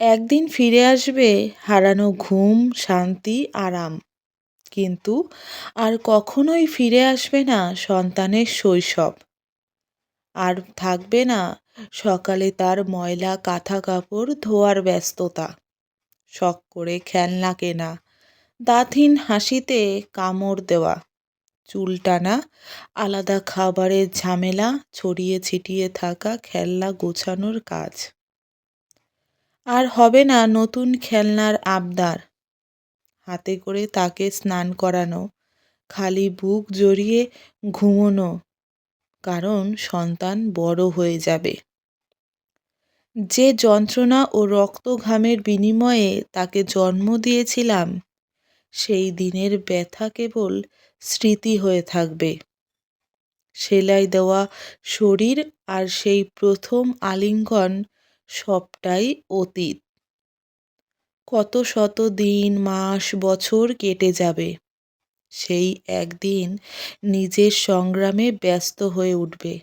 একদিন ফিরে আসবে হারানো ঘুম, শান্তি, আরাম। কিন্তু আর কখনোই ফিরে আসবে না সন্তানের শৈশব। আর থাকবে না সকালে তার ময়লা কাঁথা কাপড় ধোয়ার ব্যস্ততা, শখ করে খেলনা কেনা, দাঁতহীন হাসিতে কামড় দেওয়া, চুল টানা, আলাদা খাবারের ঝামেলা, ছড়িয়ে ছিটিয়ে থাকা খেলনা গোছানোর কাজ। আর হবে না নতুন খেলনার আবদার, হাতে করে তাকে স্নান করানো, খালি বুক জড়িয়ে ঘুমোনো, কারণ সন্তান বড় হয়ে যাবে। যে যন্ত্রণা ও রক্ত ঘামের বিনিময়ে তাকে জন্ম দিয়েছিলাম, সেই দিনের ব্যথা কেবল স্মৃতি হয়ে থাকবে। সেলাই দেওয়া শরীর আর সেই প্রথম আলিঙ্গন সবটাই অতীত। কত শত দিন, মাস, বছর কেটে যাবে, সেই একদিন নিজের সংগ্রামে ব্যস্ত হয়ে উঠবে,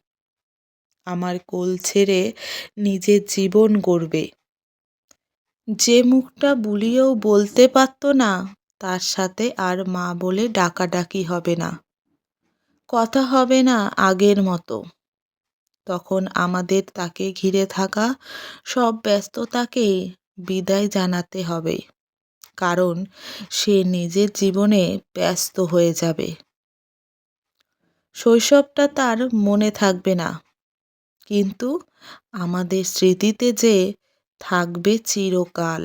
আমার কোল ছেড়ে নিজের জীবন গড়বে। যে মুখটা বুলিয়েও বলতে পারত না, তার সাথে আর মা বলে ডাকাডাকি হবে না, কথা হবে না আগের মতো। তখন আমাদের তাকে ঘিরে থাকা সব ব্যস্ততাকে বিদায় জানাতে হবে, কারণ সে নিজের জীবনে ব্যস্ত হয়ে যাবে। শৈশবটা তার মনে থাকবে না, কিন্তু আমাদের স্মৃতিতে যে থাকবে চিরকাল।